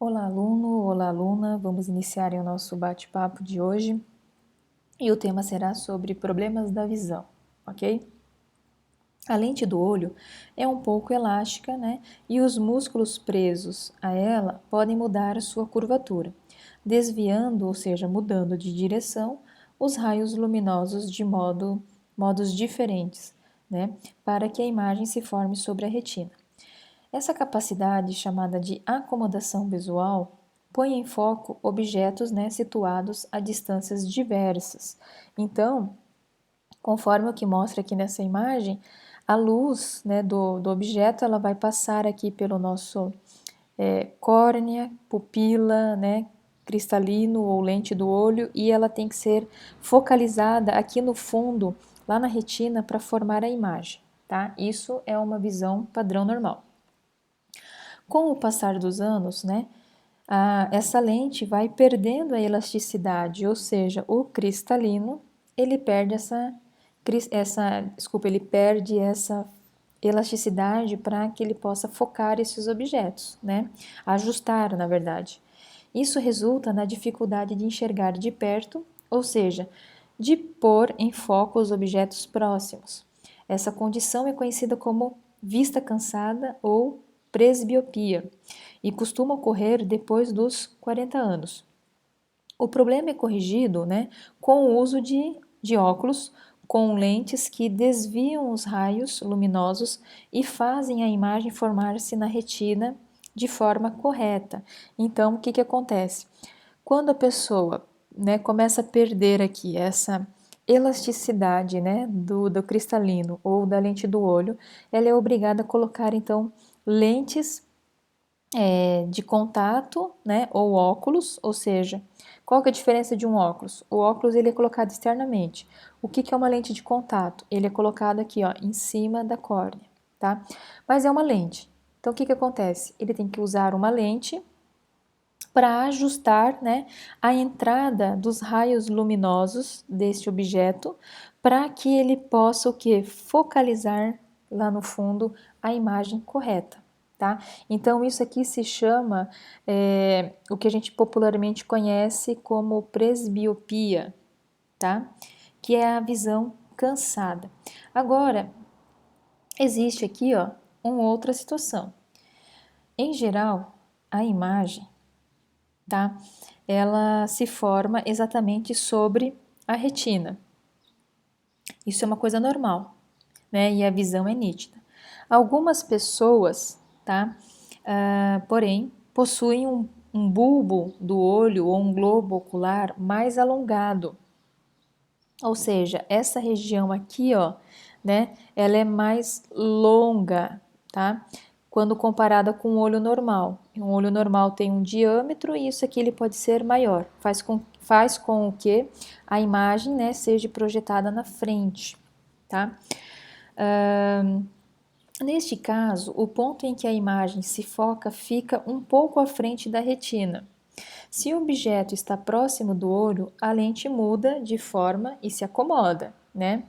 Olá, aluno, olá, aluna. Vamos iniciar o nosso bate-papo de hoje e o tema será sobre problemas da visão, ok? A lente do olho é um pouco elástica, né? E os músculos presos a ela podem mudar a sua curvatura, desviando, ou seja, mudando de direção, os raios luminosos de modos diferentes, né? Para que a imagem se forme sobre a retina. Essa capacidade, chamada de acomodação visual, põe em foco objetos, né, situados a distâncias diversas. Então, conforme o que mostra aqui nessa imagem, a luz, né, do objeto ela vai passar aqui pelo nosso córnea, pupila, né, cristalino ou lente do olho, e ela tem que ser focalizada aqui no fundo, lá na retina, para formar a imagem. Tá? Isso é uma visão padrão normal. Com o passar dos anos, né, essa lente vai perdendo a elasticidade, ou seja, o cristalino, ele perde ele perde essa elasticidade para que ele possa focar esses objetos, né? Ajustar, na verdade. Isso resulta na dificuldade de enxergar de perto, ou seja, de pôr em foco os objetos próximos. Essa condição é conhecida como vista cansada ou presbiopia e costuma ocorrer depois dos 40 anos. O problema é corrigido, né, com o uso de óculos com lentes que desviam os raios luminosos e fazem a imagem formar-se na retina de forma correta. Então, o que acontece? Quando a pessoa, né, começa a perder aqui essa elasticidade, né, do cristalino ou da lente do olho, ela é obrigada a colocar então lentes de contato, né, ou óculos, ou seja, qual que é a diferença de um óculos? O óculos ele é colocado externamente. O que é uma lente de contato? Ele é colocado aqui, ó, em cima da córnea, tá? Mas é uma lente. Então, o que acontece? Ele tem que usar uma lente para ajustar, né, a entrada dos raios luminosos deste objeto para que ele possa o que? Focalizar lá no fundo a imagem correta. Tá? Então, isso aqui se chama o que a gente popularmente conhece como presbiopia, tá? Que é a visão cansada. Agora, existe aqui ó, uma outra situação. Em geral, a imagem, tá? Ela se forma exatamente sobre a retina. Isso é uma coisa normal, né? E a visão é nítida. Algumas pessoas, tá? Porém, possuem um bulbo do olho ou um globo ocular mais alongado. Ou seja, essa região aqui, ó, né? Ela é mais longa, tá? Quando comparada com o olho normal. Um olho normal tem um diâmetro e isso aqui ele pode ser maior. Faz com que a imagem, né, seja projetada na frente, tá? Neste caso, o ponto em que a imagem se foca fica um pouco à frente da retina. Se o objeto está próximo do olho, a lente muda de forma e se acomoda, né?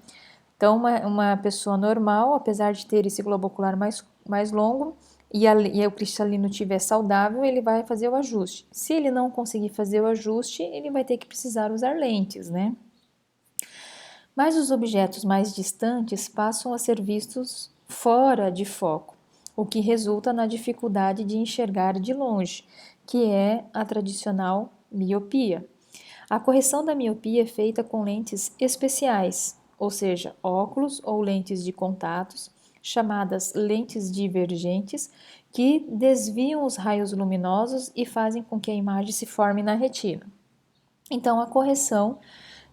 Então, uma pessoa normal, apesar de ter esse globo ocular mais longo e o cristalino estiver saudável, ele vai fazer o ajuste. Se ele não conseguir fazer o ajuste, ele vai ter que precisar usar lentes, né? Mas os objetos mais distantes passam a ser vistos fora de foco, o que resulta na dificuldade de enxergar de longe, que é a tradicional miopia. A correção da miopia é feita com lentes especiais, ou seja, óculos ou lentes de contatos, chamadas lentes divergentes, que desviam os raios luminosos e fazem com que a imagem se forme na retina. Então, a correção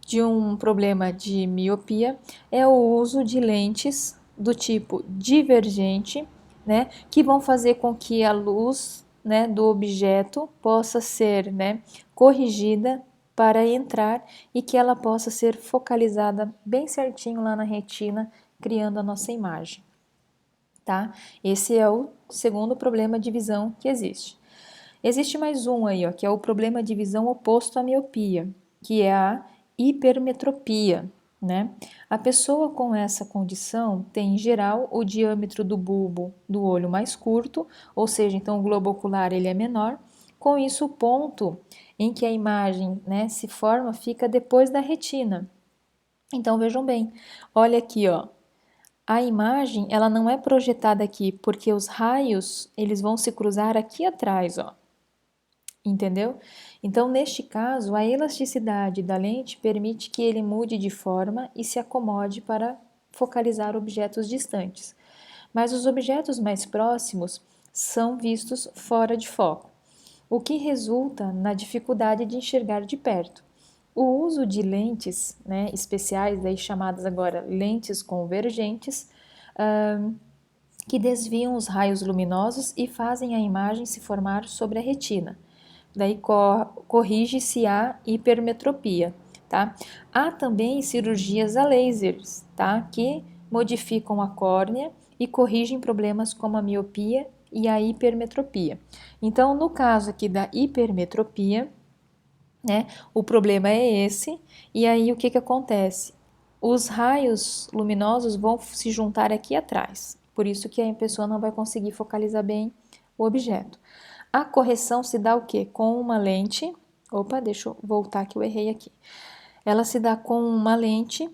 de um problema de miopia é o uso de lentes do tipo divergente, né, que vão fazer com que a luz, né, do objeto possa ser, né, corrigida para entrar e que ela possa ser focalizada bem certinho lá na retina, criando a nossa imagem, tá? Esse é o segundo problema de visão que existe. Existe mais um aí, ó, que é o problema de visão oposto à miopia, que é a hipermetropia, né? A pessoa com essa condição tem, em geral, o diâmetro do bulbo do olho mais curto, ou seja, então o globo ocular ele é menor, Com isso, o ponto em que a imagem, né, se forma fica depois da retina. Então, vejam bem, olha aqui, ó. A imagem, ela não é projetada aqui, porque os raios, eles vão se cruzar aqui atrás, ó. Entendeu? Então, neste caso, a elasticidade da lente permite que ele mude de forma e se acomode para focalizar objetos distantes. Mas os objetos mais próximos são vistos fora de foco, o que resulta na dificuldade de enxergar de perto. O uso de lentes, né, especiais, daí chamadas agora lentes convergentes, que desviam os raios luminosos e fazem a imagem se formar sobre a retina. Daí corrige-se a hipermetropia, tá? Há também cirurgias a lasers, tá? Que modificam a córnea e corrigem problemas como a miopia e a hipermetropia. Então, no caso aqui da hipermetropia, né, o problema é esse, e aí o que acontece? Os raios luminosos vão se juntar aqui atrás, por isso que a pessoa não vai conseguir focalizar bem o objeto. A correção se dá o quê? Com uma lente. Opa, deixa eu voltar que eu errei aqui. Ela se dá com uma lente,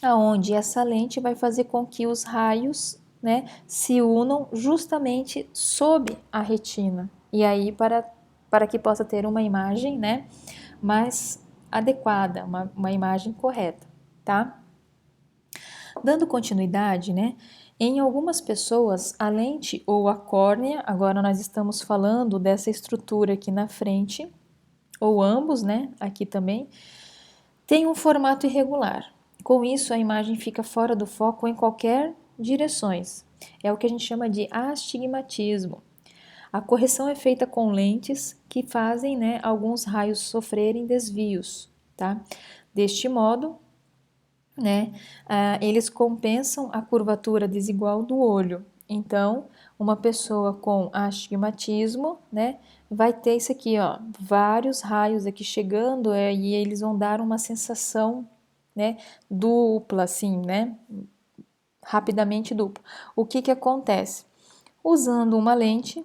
aonde essa lente vai fazer com que os raios, né, se unam justamente sob a retina. E aí, para que possa ter uma imagem, né, mais adequada, uma imagem correta, tá? Dando continuidade, né? Em algumas pessoas, a lente ou a córnea, agora nós estamos falando dessa estrutura aqui na frente, ou ambos, né? Aqui também, tem um formato irregular. Com isso, a imagem fica fora do foco em qualquer direções. É o que a gente chama de astigmatismo. A correção é feita com lentes que fazem, né, alguns raios sofrerem desvios, tá? Deste modo, né, eles compensam a curvatura desigual do olho. Então, uma pessoa com astigmatismo, né, vai ter isso aqui, ó, vários raios aqui chegando, e eles vão dar uma sensação, né, dupla, assim, né, rapidamente dupla. O que acontece? Usando uma lente,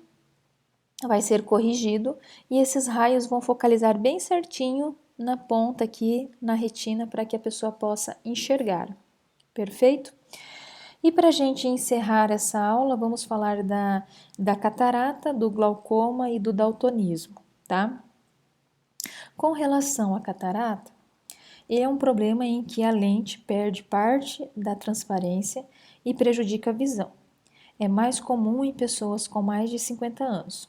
vai ser corrigido e esses raios vão focalizar bem certinho na ponta aqui na retina para que a pessoa possa enxergar. Perfeito? E para a gente encerrar essa aula, vamos falar da catarata, do glaucoma e do daltonismo, tá? Com relação à catarata, é um problema em que a lente perde parte da transparência e prejudica a visão. É mais comum em pessoas com mais de 50 anos.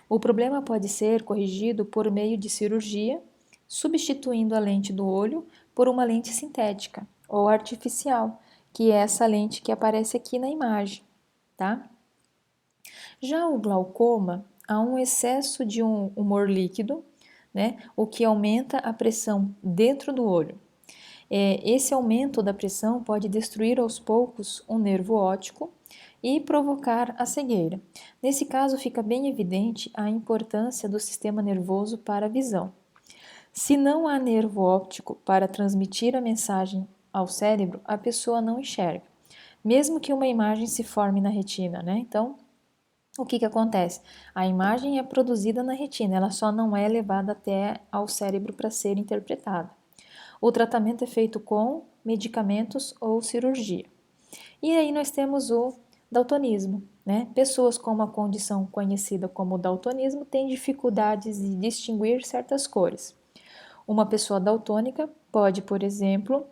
O problema pode ser corrigido por meio de cirurgia, substituindo a lente do olho por uma lente sintética ou artificial, que é essa lente que aparece aqui na imagem, tá? Já o glaucoma, há um excesso de um humor líquido, né, o que aumenta a pressão dentro do olho. Esse aumento da pressão pode destruir aos poucos um nervo óptico e provocar a cegueira. Nesse caso, fica bem evidente a importância do sistema nervoso para a visão. Se não há nervo óptico para transmitir a mensagem ao cérebro, a pessoa não enxerga, mesmo que uma imagem se forme na retina, né? Então, o que acontece? A imagem é produzida na retina, ela só não é levada até ao cérebro para ser interpretada. O tratamento é feito com medicamentos ou cirurgia. E aí nós temos o daltonismo, né? Pessoas com uma condição conhecida como daltonismo têm dificuldades de distinguir certas cores. Uma pessoa daltônica pode, por exemplo,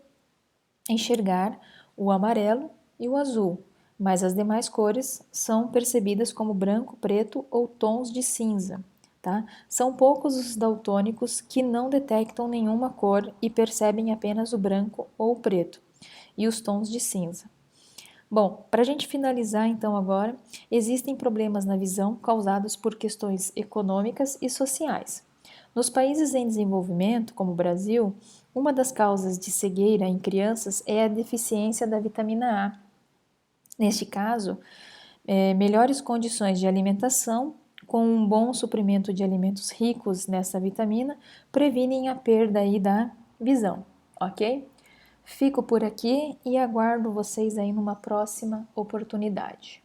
enxergar o amarelo e o azul, mas as demais cores são percebidas como branco, preto ou tons de cinza. Tá? São poucos os daltônicos que não detectam nenhuma cor e percebem apenas o branco ou o preto e os tons de cinza. Bom, para a gente finalizar então agora, existem problemas na visão causados por questões econômicas e sociais. Nos países em desenvolvimento, como o Brasil, uma das causas de cegueira em crianças é a deficiência da vitamina A. Neste caso, melhores condições de alimentação, com um bom suprimento de alimentos ricos nessa vitamina, previnem a perda aí da visão, ok? Fico por aqui e aguardo vocês aí numa próxima oportunidade.